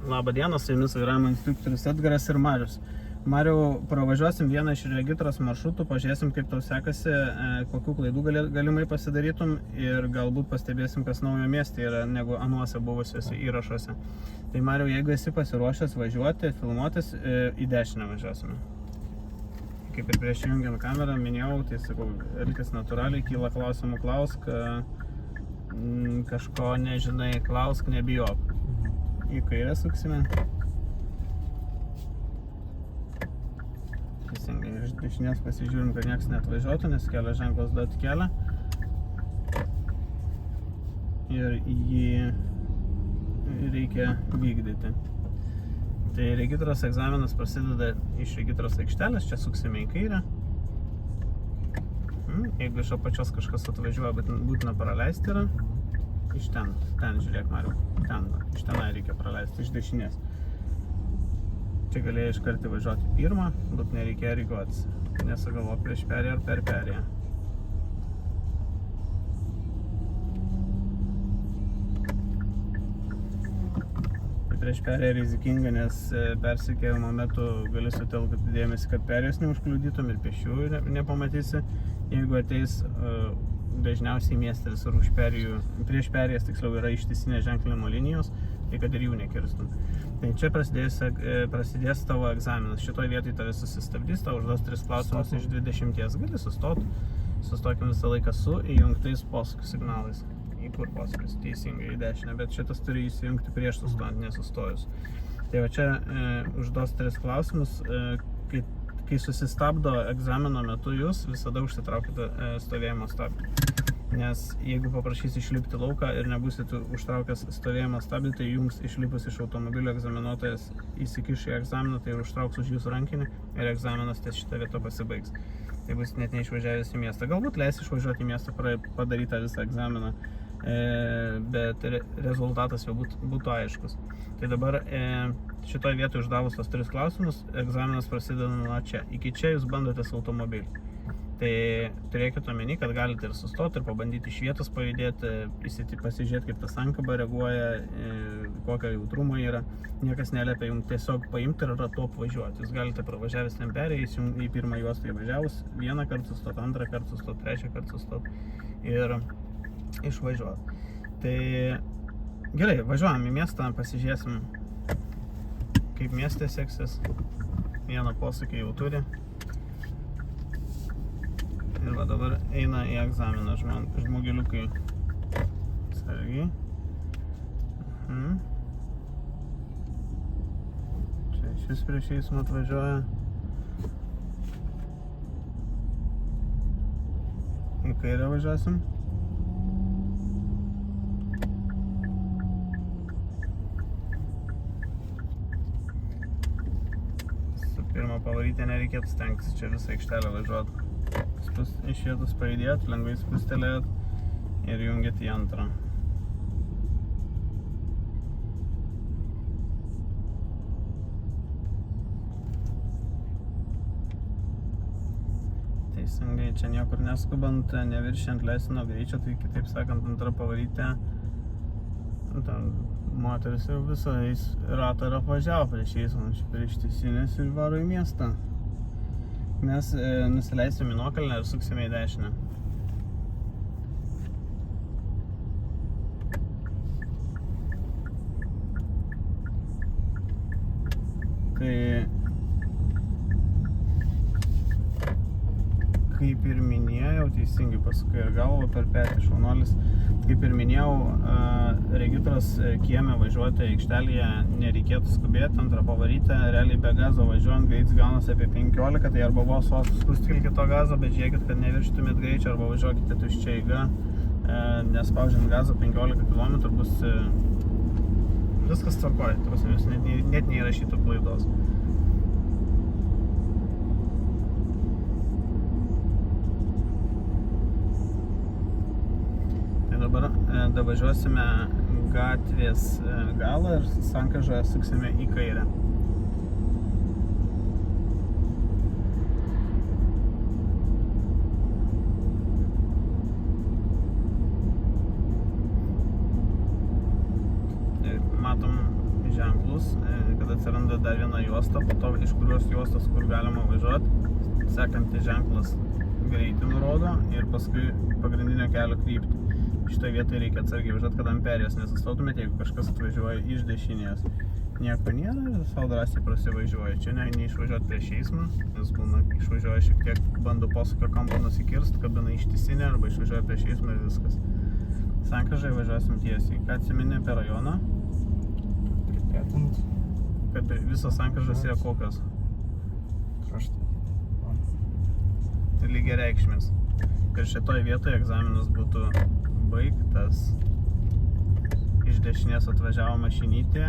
Labą dieną, su jumis vairavimo instruktorius Edgaras ir Marius. Mariau, pravažiuosim vieną iš regitros maršrutų, pažiūrėsim, kaip tau sekasi, kokių klaidų galimai pasidarytum ir galbūt pastebėsim, kas naujo mieste yra negu anuose buvusiuose įrašuose. Tai Mariau, jeigu esi pasiruošęs važiuoti, filmuotis, į dešinę važiuosime. Kaip ir prieš jungiant kamerą minėjau, tai sakau, elkis natūraliai, kyla klausimų, klausk, kažko nežinai, klausk, nebijok. Į kairę suksime. Teisingai, iš dešinės pasižiūrim, kad nieks neatvažiuotų, nes kelio ženklas duoti kelią. Ir jį reikia vykdyti. Tai regitros egzaminas prasideda iš regitros aikštelės, čia suksime į kairę. Jeigu iš apačios kažkas atvažiuoja, būtina praleisti yra. Iš ten žiūrėk, Mariau, iš tenai reikia praleisti, iš dešinės. Čia galėjai iš karto važiuoti pirmą, bet nereikėjo rygotis. Nesugalvo prieš perėją ar per perėją. Prieš perėją rizikinga, nes persikėjimo metu gali sutelkti dėmesį, kad perėjos neužkliudytum ir pėsčiųjų nepamatysi. Jeigu ateis dažniausiai miestelis ar už perėjų, prieš perėjas tiksliau yra ištisinės ženklinimo linijos, tai kad ir jų nekirstum. Tai čia prasidės tavo egzaminas. Šitoj vietoj tave susistabdys, tau užduos 3 klausimus iš 20. Gali sustokim visą laiką su įjungtais posūkių signalais. Į kur posūkis? Teisingai, į dešinę, bet šitas turi įsijungti prieš sustojant, nesustojus. Tai va čia užduos 3 klausimus. Kai susistabdo egzamino metu jūs, visada užsitraukite stovėjimo stabdį. Nes jeigu paprašys išlipti lauką ir nebūsit užtraukęs stovėjimo stabdį, tai jums išlipus iš automobilio egzaminuotojas įsikiš į egzaminą, tai užtrauks už jūsų rankinį ir egzaminas ties šitą vietą pasibaigs. Tai bus net neišvažiavęs į miestą. Galbūt leis išvažiuoti į miestą, padarytą visą egzaminą, bet rezultatas jau būtų aiškus. Tai dabar šitoje vietoje uždavus tos 3 klausimus, egzaminas prasideda nuo čia. Iki čia jūs bandotės automobilį. Tai turėkite omeny, kad galite ir sustoti ir pabandyti iš vietos pajudėti, pasižiūrėti, kaip ta sankaba reaguoja, kokio jautrumo yra. Niekas neliepia jums tiesiog paimti ir ratu apvažiuoti. Jūs galite pravažiavęs ten perėjus, į pirmą juostą įvažiavus, 1 kartą sustot, 2 kartą sustot, 3 kartą sustot ir išvažiuoti. Tai gerai, važiuojam į miestą, pasižiūrėsim, kaip mieste seksis. Vieną posūkį jau turi. Ir va dabar eina į egzaminą žmogeliukai. Sargiai. Čia šis prieš eismą atvažiuoja. Į kairę važiuosim. Su pirma pavaryti nereikėtų stengtis čia visą aikštelę važiuoti. Iš vietos pajudėt, lengvai spustelėt ir jungiat į antrą. Teisingai, čia niekur neskubant, neviršint leistino greičio, tai kitaip sakant, antrą pavarytę. Moteris jau visą ratą ir apvažiavo prieš eismą, prieš teisinės ir varo į miestą. Mes nusileisim į nuokalnę ir suksime į dešinę. Kaip ir minėjau, teisingai pasukai ir galvą per petį šaunuolis. Kaip ir minėjau, regitros kieme važiuoti aikštelėje nereikėtų skubėti, antrą pavarytę, realiai be gazo važiuojant greitis gaunasi apie 15, tai arba vos spustelkite to gazo, bet žiūrėkit, kad neviršytumėt greičio, arba važiuokite tuščia eiga, nespaudžiant gazo 15 km bus viskas tvarkoja, jūs net neįrašytų klaidos. Dabar davažiuosime gatvės galą ir sankryžoje suksime į kairę. matom ženklų maksimalus, kad atsiranda dar viena juosta, po to iš kurios juostos, kur galima važiuoti, sekantis ženklas greitį nurodo ir paskui pagrindinio kelio kryptį. Šitoje vietoje reikia atsargiai važiuoti, kad ant perėjos nesustotumėte, jeigu kažkas atvažiuoja iš dešinės. Nieko nėra, savo drąsiai prasivažiuoja. Čia neišvažiuoti prieš eismą, nes būna išvažiuoja šiek tiek, bando posūkio kampą nusikirst, kabina ištisinę arba išvažiuoja prieš eismą ir viskas. Sankryžai važiuosim tiesiai. Ką atsimeni apie rajoną? Kad visos sankryžos yra kokios? Kraštai. Lygiareikšmės. Ir šitoje vietoje egzaminas būtų baigtas. Iš dešinės atvažiavo mašinytė.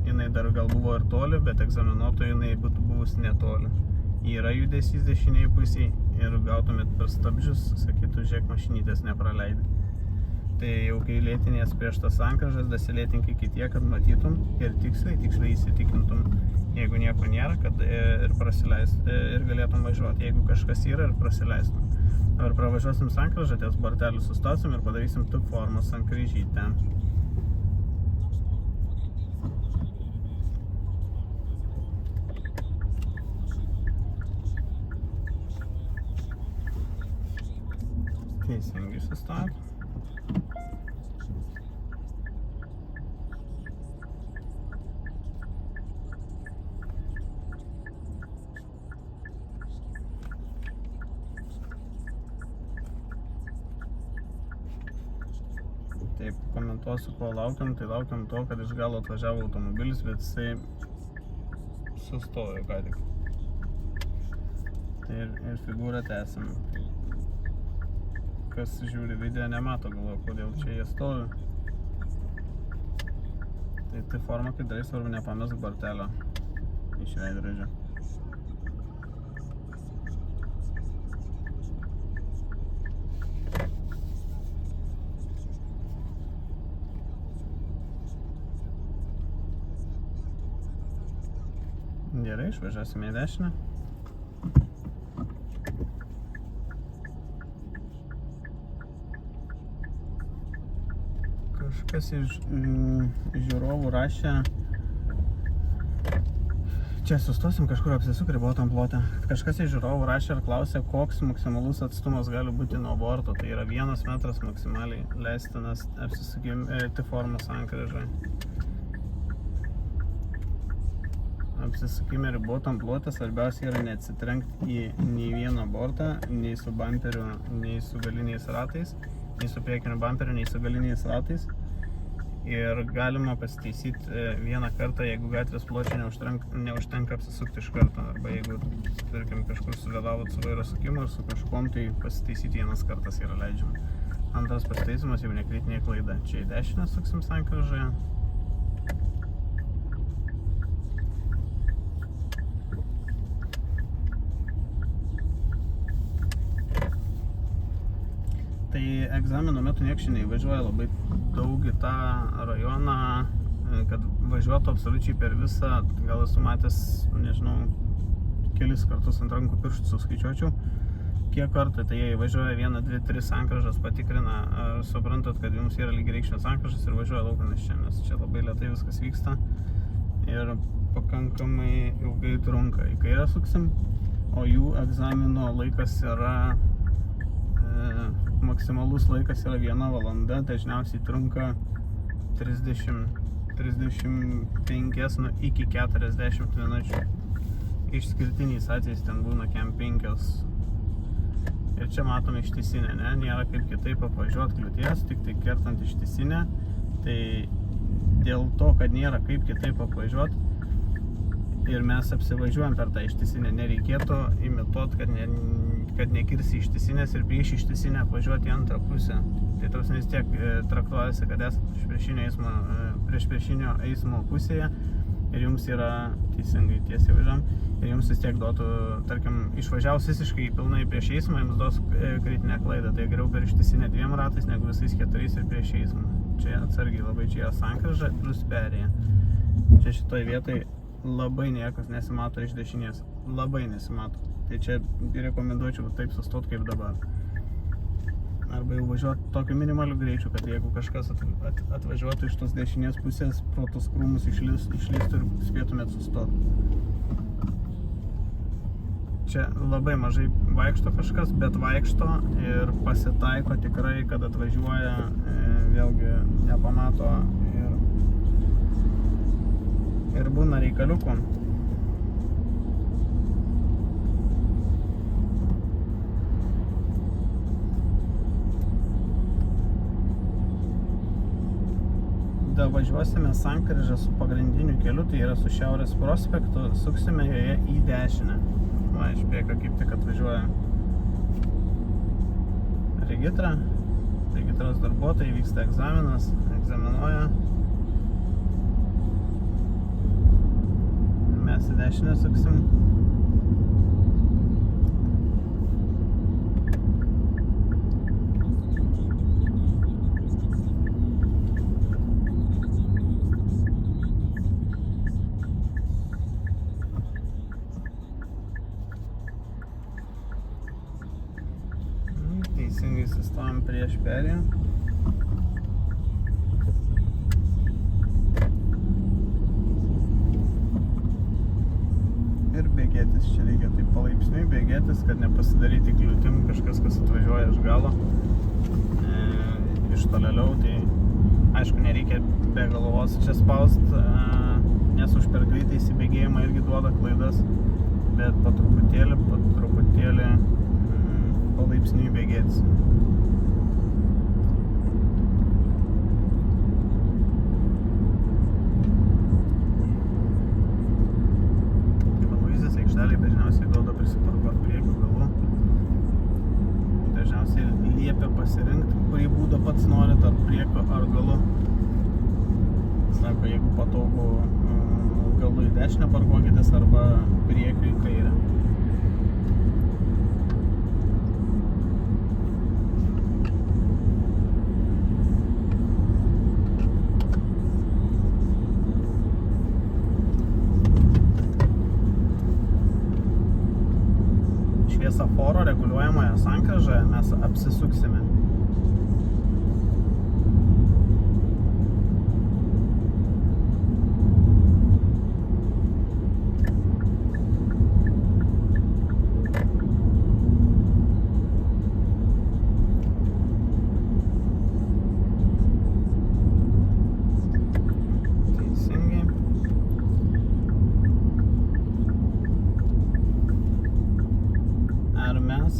Jinai dar gal buvo ir toli, bet egzaminuotojui jinai būtų buvus netoli. Yra judesys dešiniai pusiai ir gautumėt per stabdžius, sakytų, žiūrėk, mašinytės nepraleidai. Tai jau kai lėtinės prieš tas sankryžas, dasilėtink iki tiek, kad matytum ir tiksliai įsitikintum, jeigu nieko nėra, kad ir prasileist, ir galėtum važiuoti, jeigu kažkas yra ir prasileistum. Dabar pravažiuosim sankryžą, ties borteliu sustosim ir padarysim T formą sankryžytę. Teisingai sustat. Taip, komentuosiu, ko laukiam, tai laukiam to, kad iš galo atvažiavo automobilis, bet jisai sustojo ką tik. Tai ir figūrą tęsim. Kas žiūri video nemato, galvoju, kodėl čia jie stovi. Tai forma, kai darai, svarbu nepamesk bortelio iš veidrodžio. Gerai, išvažiuosime į dešinę. Kažkas iš žiūrovų rašė, čia sustosim kažkur apsisuk ribotam plote. Kažkas iš žiūrovų rašė ir klausė, koks maksimalus atstumas gali būti nuo borto. Tai yra 1 metras maksimaliai leistinas T formos sankryžai. Apsisukime ribotam plote, svarbiausia yra neatsitrenkti į nei vieną bortą, nei su bamperiu, nei su galiniais ratais, nei su priekiniu bamperiu, nei su galiniais ratais. Ir galima pasitaisyti vieną kartą, jeigu gatvės pločio neužtenka apsisukti iš karto. Arba jeigu, tarkim, kažkur suvėlavot su vairo sukimu ir su kažkuom, tai pasitaisyti vienas kartas yra leidžiama. Antras pasitaisimas jau nekritinė klaida. Čia į dešinę suksim sankryžoje. Tai egzamino metu nieks čia neįvažiuoja labai daug į tą rajoną, kad važiuotų absoliučiai per visą, gal esu matęs, nežinau, kelis kartus ant rankų pirštų suskaičiuočiau, kiek kartų, tai jie įvažiuoja 1, 2, 3 sankryžas, patikrina, ar suprantat, kad jums yra lygiareikšmės sankryžas ir važiuoja laukinis čia, nes čia labai lėtai viskas vyksta ir pakankamai ilgai trunka. Į kairę suksim, o jų egzamino laikas yra maksimalus laikas yra 1 valanda, dažniausiai trunka 35 iki 40 minučių. Išskirtiniais atvejais ten būna kem 5. Ir čia matom ištisinę, ne? Nėra kaip kitaip apvažiuoti kliūties, tik tai kertant ištisinę. Tai dėl to, kad nėra kaip kitaip apvažiuoti ir mes apsivažiuojam per tą ištisinę, nereikėtų imituoti, kad nekirsi ištisinės ir prieš ištisinę apvažiuoti į antrą pusę. Tai toks vis tiek traktuojasi, kad esate prieš priešinio eismo pusėje ir jums yra teisingai tiesiai važiuojam ir jums vis tiek duotų, tarkim, išvažiavus visiškai pilnai prieš eismą, jums duos kritinę klaidą. Tai geriau per ištisinę 2 ratais negu visais 4 ir prieš eismą. Čia atsargiai labai, čia yra sankryža plus perėja. Čia šitoj vietoj labai niekas nesimato iš dešinės, labai nesimato. Tai čia rekomenduočiau taip sustot kaip dabar. Arba jau važiuoti tokiu minimaliu greičiu, kad jeigu kažkas atvažiuotų iš tos dešinės pusės, pro tos krūmus išlįstų ir spėtumėt sustoti. Čia labai mažai vaikšto kažkas, bet vaikšto ir pasitaiko tikrai, kad atvažiuoja, vėlgi nepamato ir būna reikaliukų. Važiuosime sankryžą su pagrindiniu keliu, tai yra su Šiaurės prospektu, suksime joje į dešinę. Va, išbėga kaip tik atvažiuoja regitros darbuotojai, vyksta egzaminas, egzaminuoja. Mes į dešinę suksim. Teisingai sustojom prieš perėją. Ir bėgėtis, čia reikia taip palaipsniui bėgėtis, kad nepasidaryti kliūtim kažkas, kas atvažiuoja iš galo. Iš tolėliau, tai aišku, nereikia be galvos čia spaust, nes už per greitą įsibėgėjimą irgi duoda klaidas, bet po truputėlį palaipsniui bėgėtis. Luizės aikšteliai dažniausiai duoda prisiparkuoti priekių galų. Dažniausiai liepia pasirinkti, kurį būdą pats norit, ar priekio, ar galų. Sako, jeigu patogu galų į dešinę parkuokitės arba priekiu į kairę. Šviesoforo reguliuojamoje sankryžoje mes apsisuksime.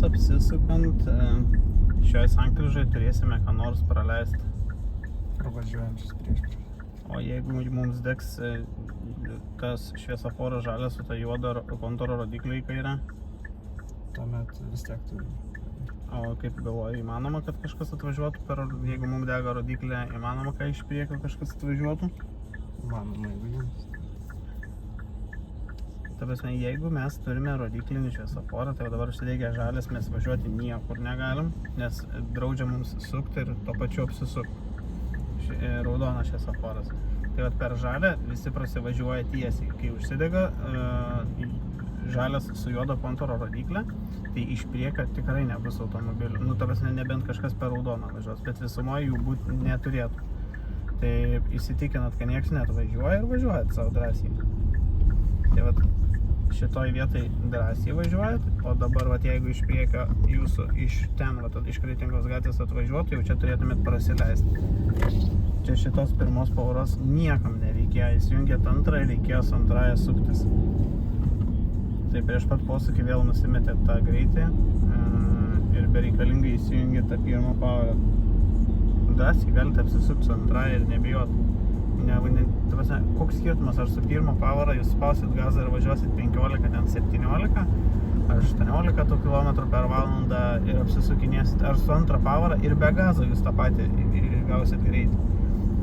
Apsisukant, šioje sankryžoje turėsime ką nors praleisti. Pravažiuojančius prieš. O jeigu mums degs tas šviesoforo žalias su ta juoda kontūro rodiklė į kairę? Tuomet vis tiek turi. O kaip galvoju, įmanoma, kad kažkas atvažiuotų jeigu mums dega rodiklė, įmanoma, kad iš priekio kažkas atvažiuotų? Įmanoma, jeigu jums. Ta prasme, jeigu mes turime rodiklinį šviesoforą, tai dabar užsidegę žalias mes važiuoti niekur negalim, nes draudžia mums sukti ir to pačiu apsisukti. Raudonas šviesoforas. Tai vat per žalę visi prasivažiuoja tiesiai. Kai užsidega žalias su juodo kontūro rodiklė, tai iš priekio tikrai nebus automobilių. Nu, ta prasme, nebent kažkas per raudoną važiuos, bet visumoje jų būti neturėtų. Tai įsitikinat, kad nieks neatvažiuoja ir važiuojat savo drąsiai. Tai vat šitoj vietai drąsiai važiuojat, o dabar vat jeigu iš priekio jūsų iš ten, vat iš Kretingos gatvės atvažiuotų, jau čia turėtumėt prasileisti. Čia šitos pirmos pavaros niekam nereikėjo, įsijungėt antrą ir reikėjo su antrąją suktis. Tai prieš pat posūkį vėl nusimetėt tą greitį ir bereikalingai įsijungėt tą pirmą pavarą. Drąsiai galite apsisukti su antrąją ir nebijot. Koks skirtumas, ar su pirmo pavarą jūs spausit gazą ir važiuosit 15, ten 17 ar 18 km per valandą ir apsisukinėsit, ar su antrą pavarą ir be gazo jūs tą patį gausit greitį.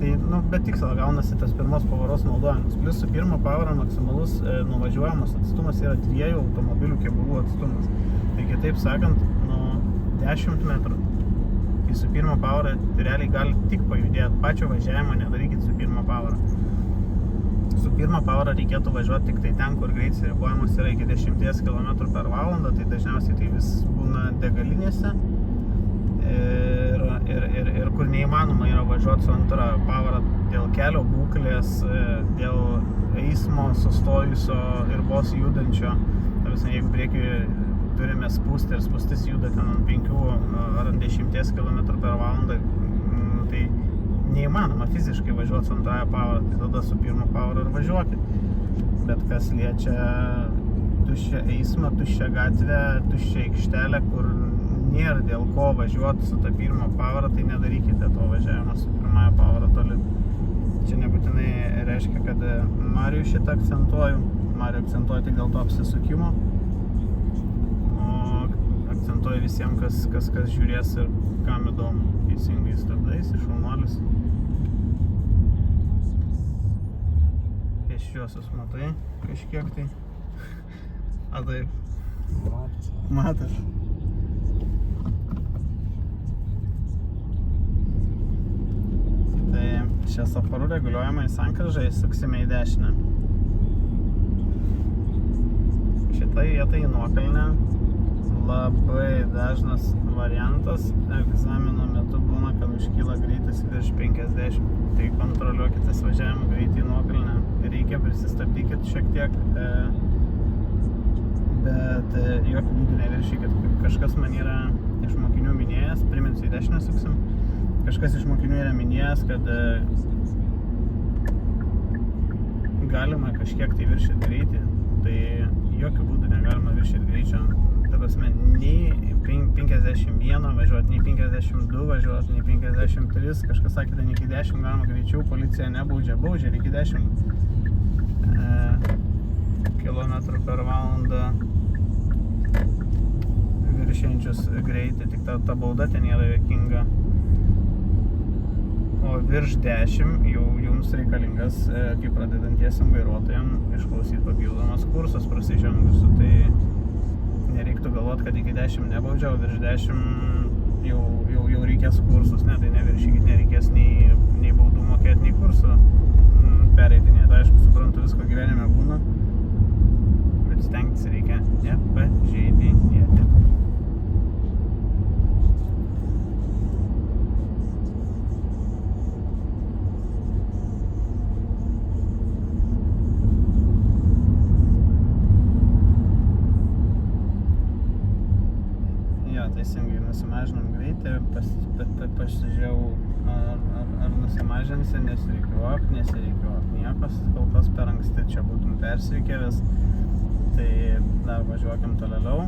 Tai, bet tikslo gaunasi tas pirmos pavaros naudojimas. Plius su pirmo pavara maksimalus nuvažiuojamas atstumas yra 2 automobilių kėbulų atstumas. Tai kitaip sakant, 10 metrų. Tai su pirmo pavara realiai gali tik pajudėti, pačio važiavimo nedarykit su pirmo pavara. Su pirmo pavara reikėtų važiuoti tik tai ten, kur greitis ribojimas yra iki 10 km per valandą, tai dažniausiai tai vis būna degalinėse. neįmanoma yra važiuoti su antra pavara dėl kelio būklės, dėl eismo sustojusio ir vos judančio. Tarsi, jeigu priekį turime spūstį ir spūstis juda ten ant 5 ar ant 10 km/h, tai neįmanoma fiziškai važiuoti su antrąją pavarą, tai tada su pirma pavara ir važiuokit. Bet kas liečia tuščią eismą, tuščią gatvę, tuščią aikštelę, kur nėra dėl ko važiuoti su ta pirma pavara, tai nedarykite to važiavimo su pirmąją pavarą toli. Čia nebūtinai reiškia, kad Marių šitą akcentuoju. Marių akcentuoju tik dėl to apsisukimo. O akcentuoju visiems, kas žiūrės ir kam įdomu. Teisingai stabdais, šaunuolis. Pėsčiuosius matai kažkiek tai. A taip. Matas. Tai šviesoforų reguliuojama į sankryžą, įsuksime į dešinę. Šitai vietai į nuokalnę labai dažnas variantas egzamino metu būna, kad užkyla greitis virš 50. Tai kontroliuokite važiavimo greitį į nuokalnę. Reikia prisistabdykit šiek tiek, bet jokių būdų neviršykit. Kažkas man yra iš mokinių minėjęs, priminsiu į dešinę suksim. Kažkas iš mokinių yra minėjęs, kad galima kažkiek tai viršyti greitį, tai jokių būdų negalima viršyti greičio. Ta prasme, nei 51 važiuoti, nei 52 važiuoti, nei 53, kažkas sakė, kad iki 10 galima greičiau, policija nebaudžia, baudžia iki 10 km/h viršiančius greitį, tik ta bauda ten yra juokinga. O virš 10 jau jums reikalingas, kaip pradedantiesiam vairuotojams, išklausyti papildomas kursas prasižengusių. Tai nereiktų galvoti, kad iki 10 nebaudžia, o virš 10 jau reikės kursus. Ne, tai neviršykit, nereikės nei baudų mokėti, nei kursų pereitinėti. Aišku, suprantu, visko gyvenime būna, bet stengtis reikia nepažeidinėti. Teisingai nusimažinom greitį, pasižiūrėjau, ar nusimažinsi, nesirikiuok, nieko, kol kas per anksti čia būtum persirikiavęs, tai dar važiuokim toliau.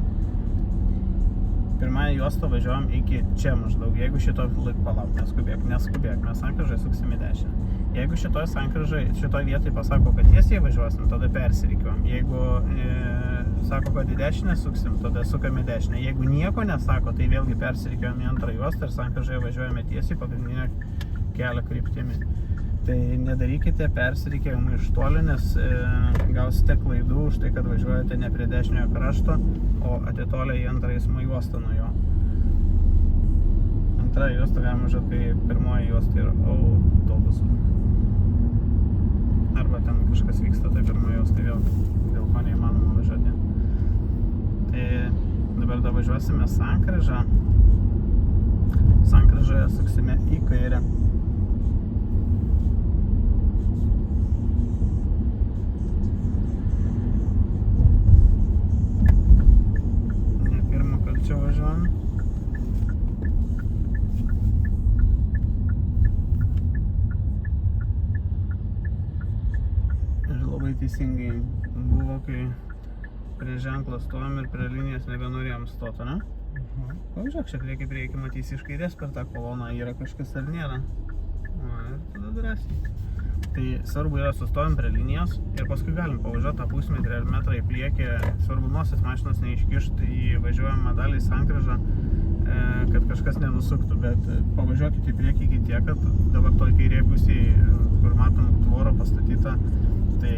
Pirmąją juostą važiuojam iki čia maždaug, jeigu šito laik palauk, neskubėk, mes sankryžai suksim į dešinę. Jeigu šitoj vietai pasako, kad tiesiai važiuosim, tada persirikiuojam. Jeigu sako, kad į dešinę suksim, tada sukam į dešinę. Jeigu nieko nesako, tai vėlgi persirikiuojam į antrą juostą ir sankryžoje važiuojame tiesiai pagrindinę kelio kryptimi. Tai nedarykite persirikiavimų iš toli, nes gausite klaidų už tai, kad važiuojate ne prie dešiniojo krašto, o atitolę į antrą eismo juostą nuo jo. Antrą juostą galima važiuoti, kai pirmoji juosta yra autobusų. Arba ten kažkas vyksta, tai pirmoji juosta vėl, dėl ko neįmanoma važiuoti. Tai dabar da važiuosime sankryžą. Sankryžoje suksime į kairę. Čia važiuojam. Ir labai teisingai buvo, kai prie ženklą stovim ir prie linijos nebenorėjom stoti, ne? Pažiūrėk, šiek tiek priekį matysi iš kairės per tą koloną, yra kažkas ar nėra. Ir tada drąsiai. Tai svarbu yra sustojom prie linijos ir paskui galim pavažiuoti tą pusmetrį ar metrą į priekį. Svarbu nosis mašinos neiškišti į važiuojamą dalį į sankryžą, kad kažkas nenusuktų, bet pavažiuokite į priekį iki tiek, kad dabar toj kairėje pusėje, kur matom tvorą pastatytą, tai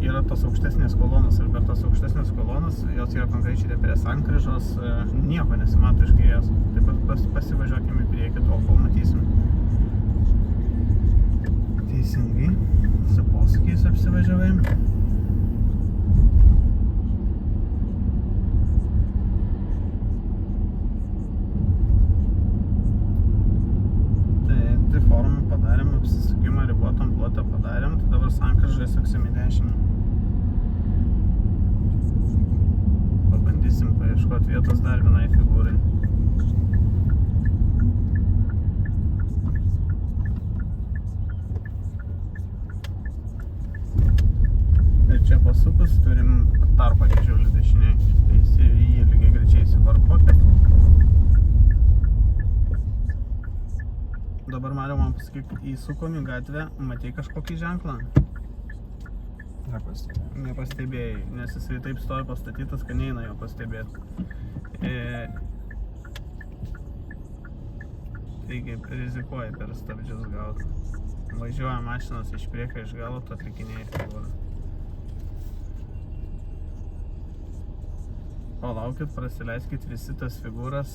yra tos aukštesnės kolonos ir per tos aukštesnės kolonos, jos yra konkrečiai prie sankryžos, nieko nesimato iš kairės. Taip pat pasivažiuokime į priekį, tol kol matysim. Teisingai, su posūkiais apsivažiavai. Tai čia pasukus turim tarpą didžiulį dešiniai. Tai jį lygiai greičiai įsiparkuokit. Dabar Mariau man pasakyk, įsukom į gatvę, matei kažkokį ženklą? Nepastebėjai, nes jisai taip stovi pastatytas, kad neina jo pastebėti. Taigi rizikuoji per stabdžius gauti. Važiuoja mašinos iš priekio, iš galo, tu atlikinėjai figūrą. Palaukit, prasileiskit visi tas figūras,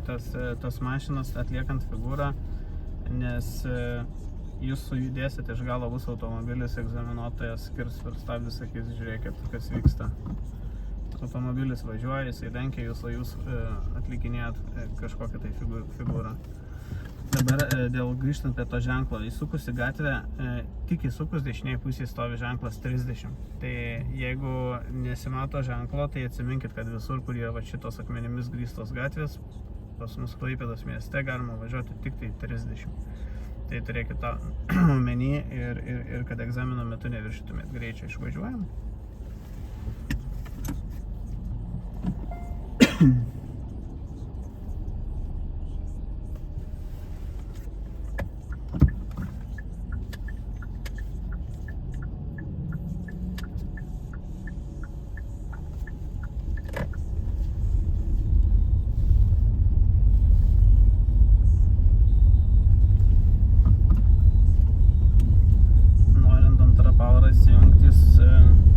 tas mašinas atliekant figūrą, nes jūs sujudėsit iš galo, bus automobilis, egzaminuotojas skirs per stabdį, sakys, žiūrėkit, kas vyksta. Automobilis važiuoja, jisai lenkia, jūs atlikinėjat kažkokią tai figūrą. Dabar dėl grįžtant prie to ženklo, įsukus į gatvę, tik įsukus dešiniai pusėje stovi ženklas 30. Tai jeigu nesimato ženklo, tai atsiminkit, kad visur, kur yra šitos akmenimis grįstos gatvės, pas mus Klaipėdos mieste galima važiuoti tik tai 30. Tai turėkit tą omeny ir kad egzamino metu neviršytumėt greičio. Išvažiuojam.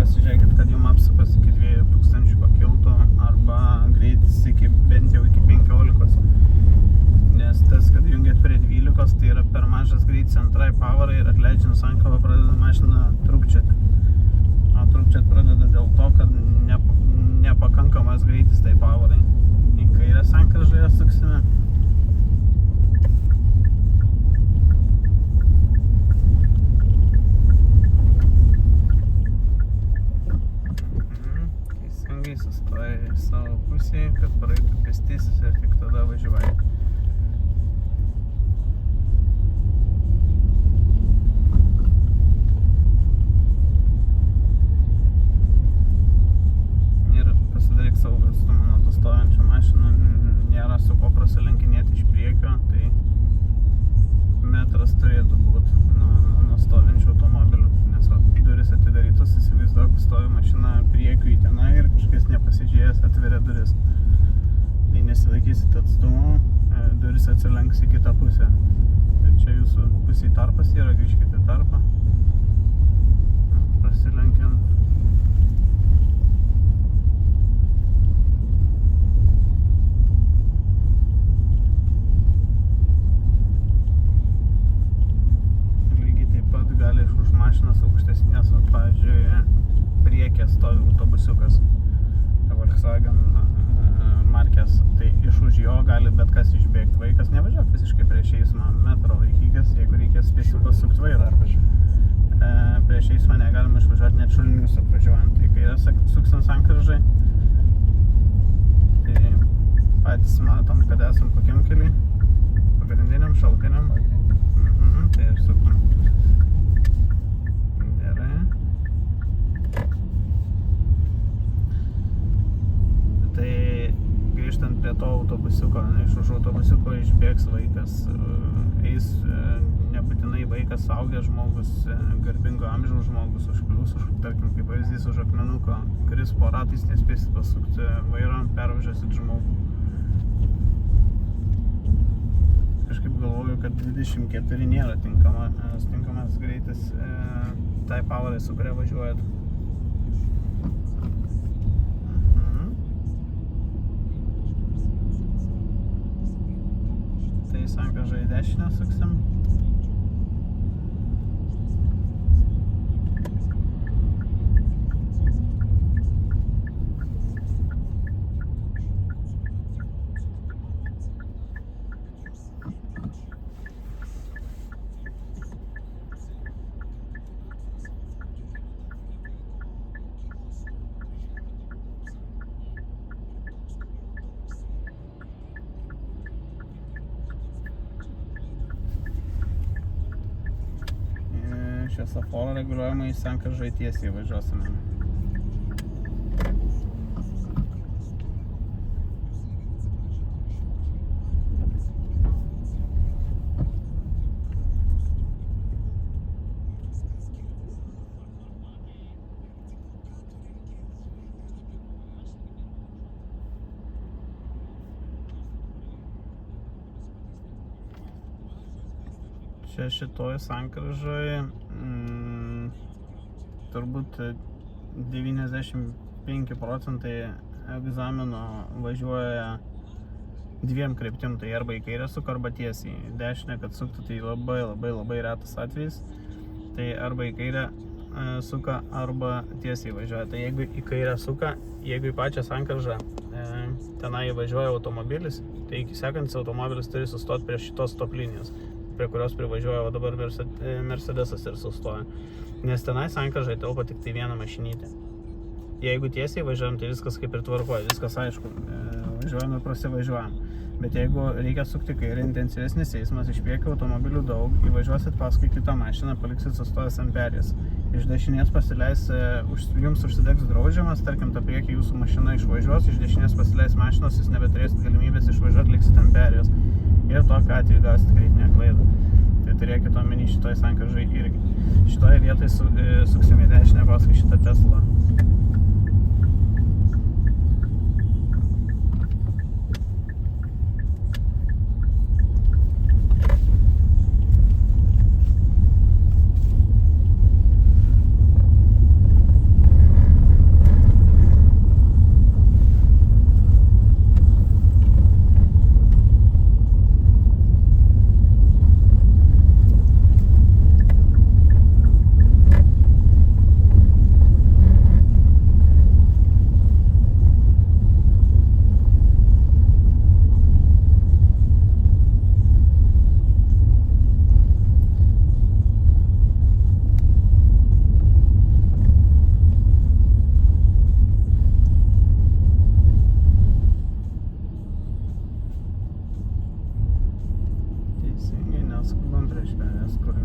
Pasižiūrėkit, kad jums apsukas iki 2000 pakiltų arba greitis bent jau iki 15. Nes tas, kad jungiat prie 12, tai yra per mažas greitis antrai pavarai ir atleidžiant sankabą pradeda mašiną trūkčioti. O trūkčioti pradeda dėl to, kad nepakankamas greitis tai pavarai. Į kairę sankryžoje suksime. Sustoja į savo pusėje, kad praeitų pėstysis ir tik tada važiuoja. Ir pasidaryk saugų atstumą nuo tų stojančių mašinų. Nėra su ko prasilenkinėti iš priekio, tai metras turėtų būti nuo stovinčių automobilių. Nes duris atidarytos, įsivaizduok, stovi mašina priekiu į tenai ir kažkas nepasižiūrėjęs atveria duris. Jei nesilaikysit atstumo, duris atsilenks į kitą pusę. Tai čia jūsų pusėje tarpas yra, grįžkite tarpą. Prasilenkiam. Gali iš už mašinas aukštesnės, pavyzdžiui, priekė stovi autobusiukas Volkswagen markės, tai iš už jo gali bet kas išbėgti. Vaikas nevažiuok visiškai prieš eismą, metro laikykis, jeigu reikės spėsiu pasukti vairą. Prieš eismą negalima išvažiuoti net šulinius apvažiuojant, tai kai yra suksim sankryžai, tai patys matom, kad esam kokiam keliui, pagrindiniam, šaltiniam, tai ir sukum. Tai grįžtant prie to autobusiuko, iš už autobusiuko išbėgs vaikas, eis nebūtinai vaikas, suaugęs žmogus, garbingo amžiaus žmogus, užklius, tarkim, kaip pavyzdys už akmenuko, kuris po ratais nespėsit pasukti vairą, pervažiuosit žmogų. Kažkaip galvoju, kad 24 nėra tinkamas greitis tai pavarai, su kuria važiuojat. Tai sankryžą į dešinę suksim. šviesoforo reguliuojamai sankryžai tiesiai važiuosime. Čia šitoj sankryžoj turbūt 95% egzamino važiuoja dviem kryptim, tai arba į kairę suka, arba tiesiai. Į dešinę, kad suktų, tai labai retas atvejis. Tai arba į kairę suka, arba tiesiai važiuoja. Tai jeigu į kairę suka, jeigu į pačią sankryžą tenai važiuoja automobilis, tai iki sekantis automobilis turi sustoti prie šitos stop linijos, prie kurios privažiuoja, o dabar Mercedesas ir sustoja. Nes tenai sankryžai telpa tik tai viena mašinytė. Jeigu tiesiai važiuojam, tai viskas kaip ir tvarkoja, viskas aišku, važiuojam ir prasivažiuojam. Bet jeigu reikia sukti kairę, intensyvesnis eismas, iš priekio automobilių daug, įvažiuosit paskui kitą mašiną, paliksit sustojęs ant perėjos. Iš dešinės pasileis, jums užsidegs draudžiamas, tarkim, ta priekį jūsų mašina išvažiuos, iš dešinės pasileis mašinos, jūs nebeturėsit galimybės išvažiuoti, liksit ant perėjos. Ir tokiu atveju gausit kritinę klaidą. Tai turėkit omeny šitoj sankryžai irgi. Šitoje vietoje suksim į dešinę paskui šitą Teslą.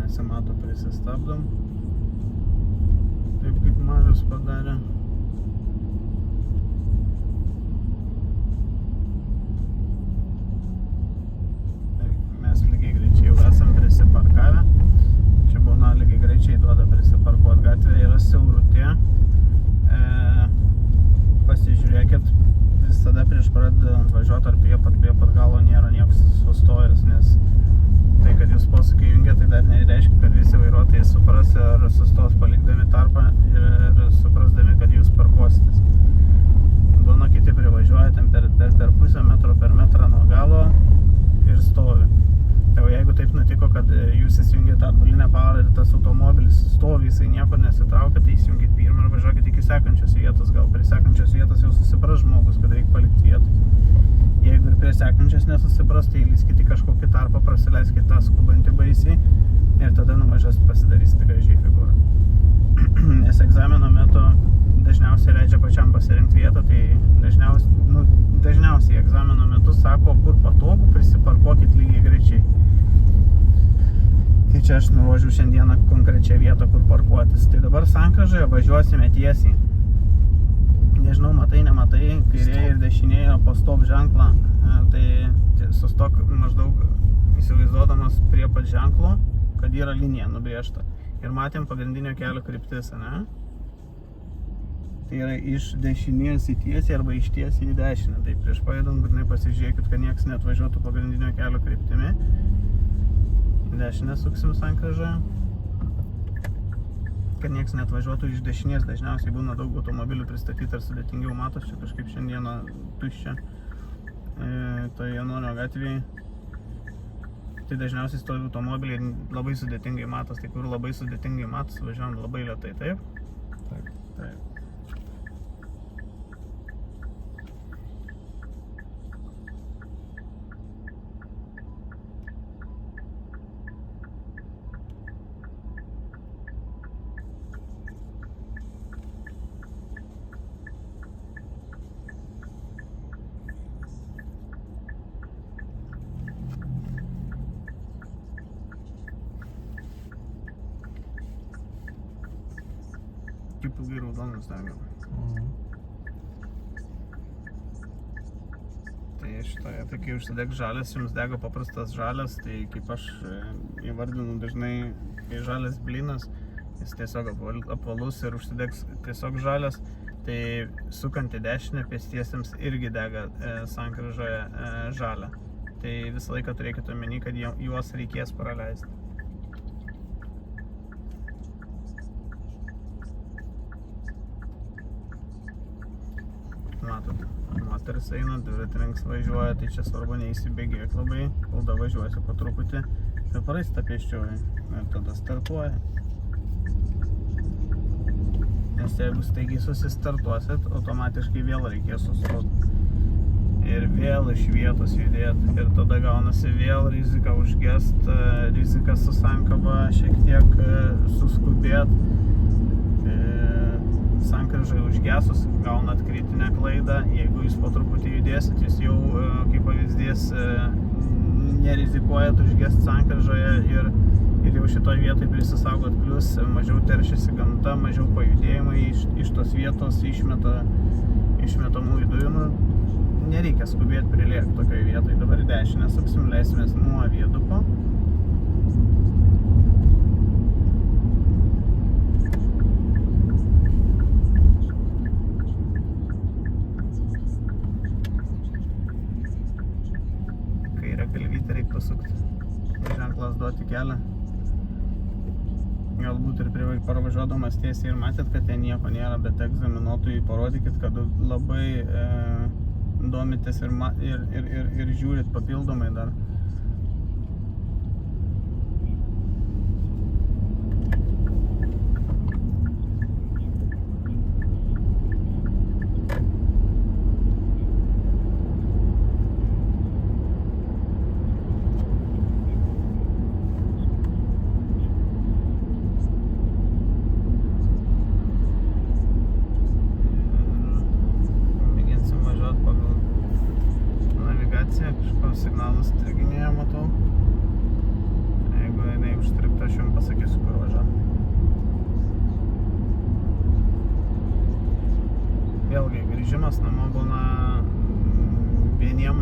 Nesimato, prisistabdom, taip kaip Marius padarė. Mes lygiai greičiai jau esam prisiparkavę. Čia būna lygiai greičiai duoda prisiparkuoti gatvė, yra siaurutė. Pasižiūrėkit, visada prieš pradedant važiuoti ar prie pat galo nėra niekas sustojęs, nes tai, kad jūs posūkį jungia, tai dar nereiškia, kad visi vairuotojai supras ir sustos palikdami tarpą ir suprasdami, kad jūs parkuositės. Būna kiti privažiuoja ten per pusę metro, per metrą nuo galo ir stovi. Tai jeigu taip nutiko, kad jūs įsijungėte atbulinę pavarą ir tas automobilis stovi, jisai niekur nesitraukia, tai įsijungit pirmą ir važiuokit iki sekančios vietos. Gal prie sekančios vietos jau susipras žmogus, kad reikia palikti vietos. Jeigu ir prie sekančios nesusipras, tai įlyskit į kažkokį tarpą, prasileiskit tą skubantį baisiai ir tada nuvažiuosit pasidarysite gražiai figūrą. Nes egzamino metu dažniausiai leidžia pačiam pasirinkti vietą, tai dažniausiai egzamino metu sako, kur patogu, prisiparkuokit lygiai greičiai. Tai čia aš nurodžiau šiandieną konkrečią vietą, kur parkuotis. Tai dabar sankryžoje važiuosime tiesiai. Nežinau, matai, nematai, kairėje ir dešinėje po stop ženklą, tai sustok maždaug įsivaizduodamas prie pat ženklo, kad yra linija nubrėžta. Ir matėm pagrindinio kelio kryptis, ne? Tai yra iš dešinės į tiesiai arba iš tiesiai į dešinę. Tai prieš pajudant būtinai pasižiūrėkit, kad niekas neatvažiuotų pagrindinio kelio kryptimi. Į dešinę suksim sankryžoje. Kad niekas neatvažiuotų iš dešinės, dažniausiai būna daug automobilių pristatyti ir sudėtingiau matos, čia kažkaip šiandieną tuščia toje Januonio gatvėje. Tai dažniausiai stovi automobiliai labai sudėtingai matos, tai kur labai sudėtingai matos, važiuojam labai lėtai, taip? Taip. kaip ilgai raudonas dega. Tai šitoje, tai kai užsidegs žalias, jums dega paprastas žalias, tai kaip aš įvardinu dažnai, kai žalias blynas, jis tiesiog apvalus ir užsidegs tiesiog žalias, tai sukant į dešinę pėstiesiems irgi dega sankryžoje žalia. Tai visą laiką turėkite omeny, kad juos reikės praleisti. Matot, moteris eina, dviratininkas važiuoja, tai čia svarbu neįsibėgėk labai, kol davažiuosi po truputį ir praeis tą pėsčioji ir tada startuoja. Nes jeigu staigiai susistartuosit, automatiškai vėl reikės sustoti ir vėl iš vietos judėti ir tada gaunasi vėl rizika užgest, rizika su sankaba šiek tiek suskubėt. Sankryžai užgesus gaunat kritinę klaidą, jeigu jūs po truputį judėsit, jūs jau, kaip pavyzdys, nerizikuojat užgest sankryžoje ir jau šitoj vietoj prisisaugot, plus mažiau teršiasi gamta, mažiau pajudėjimai iš tos vietos išmetamųjų dujų. Nereikia skubėti prilėkti tokioj vietoj. Dabar dešinę suksim, leisimės nuo viaduko. Pasukti, ženklas duoti kelią. Galbūt ir parvažiuodamas tiesiai ir matėt, kad ten nieko nėra, bet egzaminuotojui parodykit, kad labai domitės ir žiūrit papildomai dar. Kažkoks signalas striginėje matau. Jeigu jinai užstrikta, aš jums pasakysiu, kur važiuoju. Vėlgi, grįžimas namo būna vieniem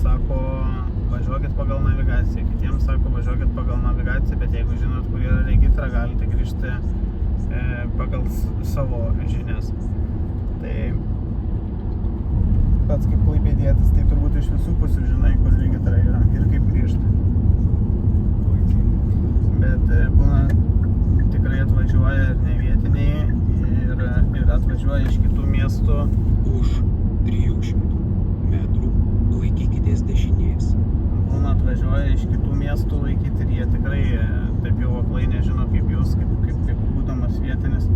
sako važiuokit pagal navigaciją, kitiems sako važiuokit pagal navigaciją, bet jeigu žinot, kur yra regitra, galite grįžti pagal savo žinias. Tai pats kaip klaipėdietis, tai turbūt iš visų pusių žinai, kur regitra yra ir kaip grįžti. Bet būna tikrai atvažiuoja ir ne vietiniai ir atvažiuoja iš kitų miestų. Už 300 metrų laikykitės dešinės. Būna atvažiuoja iš kitų miestų laikyti ir jie tikrai taip jau aklai nežino kaip jūs, kaip būdamas vietinis.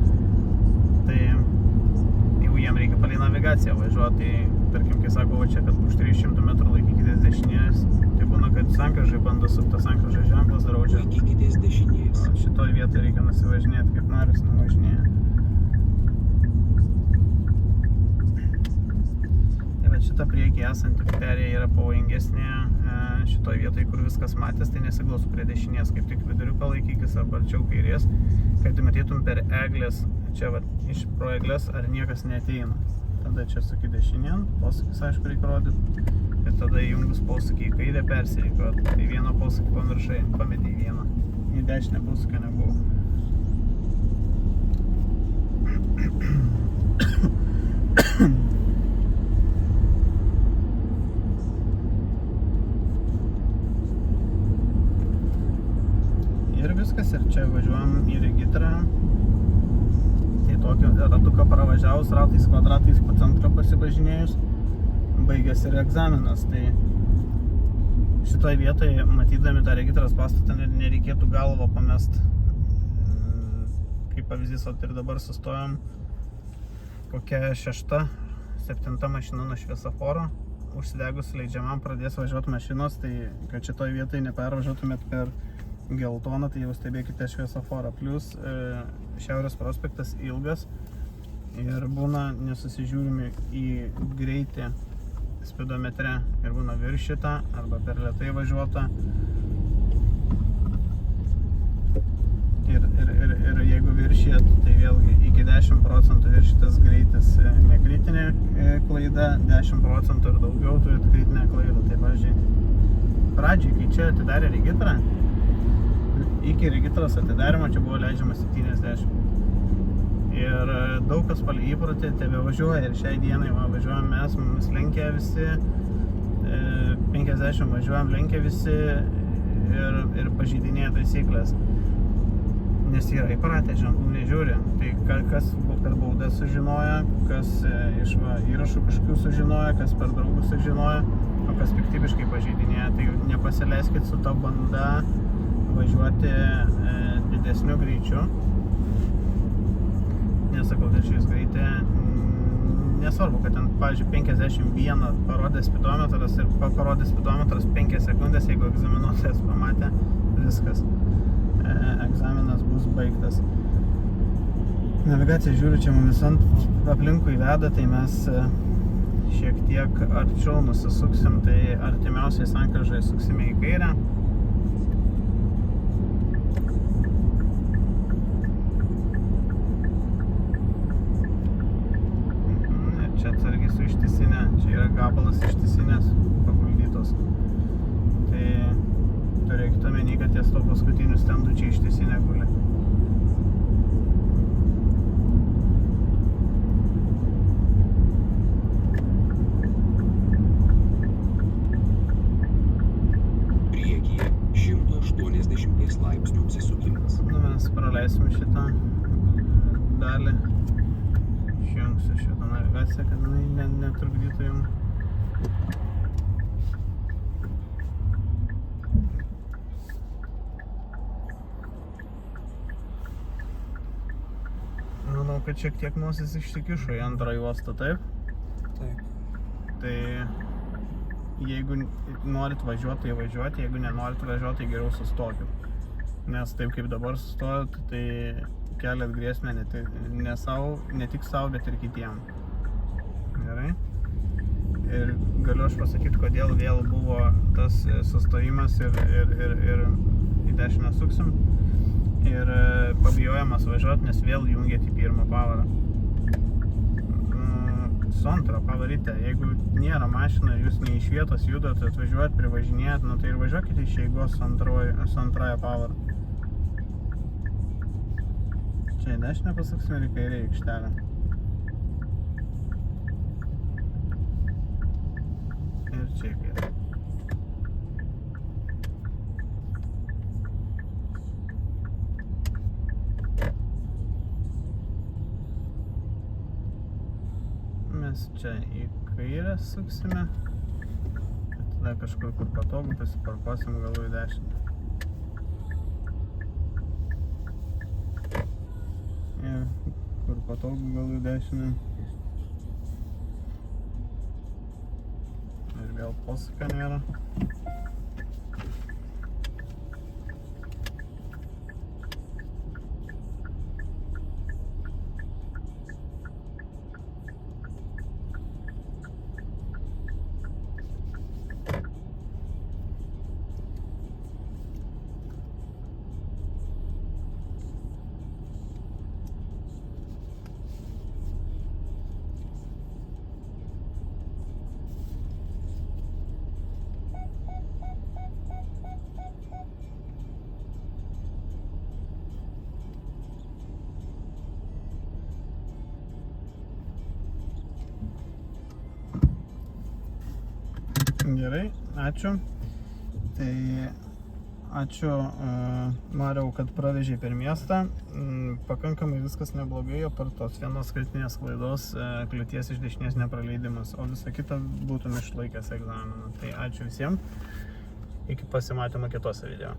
Tai jeigu jiem reikia palei navigaciją važiuoti, tai tarkim, kai sako, va čia, kad už 300 metrų laikykitės dešinės, tai būna, kad sankryžai bando sukti, sankryžai ženklas draudžia. Laikykitės dešinės. Šitoj vietoj reikia nusivažinėti, kaip noris nuvažinėja. Tai va šita priekį esanti perėja yra pavojingesnė. Šitoj vietoj, kur viskas matės, tai nesiglausų prie dešinės, kaip tik viduriuką laikykis arba arčiau kairės, kad matytum per eglės, čia va, iš pro eglės, ar niekas neateina. Tada čia suki dešinėn, posūkis aišku reikia rodyti ir tada įjungus posūkį į kairę persireikiuot. Tai vieną posūkį pamiršai, pametei vieną, į dešinę posūkio nebuvo. Ir viskas, ir čia važiuojam į regitrą. Tai tokio ratuką pravažiavus ratais kvadratais po centrą pasivažinėjus, baigėsi ir egzaminas. Tai šitoj vietoje, matydami tą regitros pastatą, nereikėtų galvą pamest. Kaip pavyzdys, ir dabar sustojom kokia 6-7 mašina nuo šviesoforo. Užsidegus leidžiamam pradės važiuoti mašinos, tai kad šitoj vietoje nepervažiuotumėt per geltoną, tai jau stebėkite šviesoforą. Plius Šiaurės prospektas ilgas ir būna nesusižiūrimi į greitį spidometre ir būna viršyta arba per lėtai važiuota. Ir jeigu viršijat, tai vėlgi šitas greitis nekritinė klaida, 10% ir daugiau turėtų kritinę klaidą. Tai, pavyzdžiui, pradžiai, kai čia atidarė regitrą, iki regitros atidarimo čia buvo leidžiama 70. Ir daug kas palei įprotį tebe važiuoja ir šiai dienai važiuojam mes, mumis lenkia visi, 50 važiuojam, lenkia visi ir pažeidinėja taisyklės. Nes yra įpratę, ženklų nežiūri. Tai kas per baudą sužinoja, kas iš įrašų kažkokių sužinoja, kas per draugus sužinoja, o kas piktybiškai pažeidinėja. Tai nepasileiskit su ta banda važiuoti didesniu greičiu. Nesakau, kad šis greitė, nesvarbu, kad ten, pavyzdžiui, 51 parodė spidometras ir parodė spidometras 5 sekundės, jeigu egzaminuotojas pamatė, viskas. Egzaminas bus baigtas. Navigacija žiūriu, čia mumis aplinkui veda, tai mes šiek tiek arčiau nusisuksim, tai artimiausiai sankryžai suksime į kairę. Čia atsargiai su ištisinė, čia yra gabalas ištisinės paguldytos. Tai turėkite omeny, kad ties to paskutinių stendų čia ištisinė guli. Priekyje 180 laipsnių apsisukimas. Mes praleisim šitą dalį. Išjungsiu šitą navigaciją, kad netrukdytų jums. Manau, kad šiek tiek nosis išsikišo į antrą juostą, taip? Taip. Tai jeigu norit važiuoti, tai važiuoti, jeigu nenorit važiuoti, tai geriau sustokit. Nes taip kaip dabar sustojot, tai keliat grėsmę ne tik savo, bet ir kitiem. Gerai? Ir galiu aš pasakyti, kodėl vėl buvo tas sustojimas ir į dešinę suksim. Ir pabijojamas važiuoti, nes vėl jungiat į pirmą pavarą. Su antrą pavarite. Jeigu nėra mašina, jūs ne iš vietos judat, atvažiuojat, privažinėjat, tai ir važiuokite iš eigos su antrąją pavarą. Čia į dešinę pasuksim ir į kairę aikštelę. Ir čia į kairę. Mes čia į kairę suksime. Tada kažkur, kur patogu, pasiparkuosim galų į dešinę. Kur patogu galų į dešinę. Ir vėl posūkio nėra. Gerai, ačiū. Tai ačiū Mariau, kad pravežė per miestą. Pakankamai viskas neblogai, o per tos vienos kritinės klaidos kliūties iš dešinės nepraleidimas, o visą kitą būtum išlaikęs egzaminą. Tai ačiū visiems. Iki pasimatymo kitose video.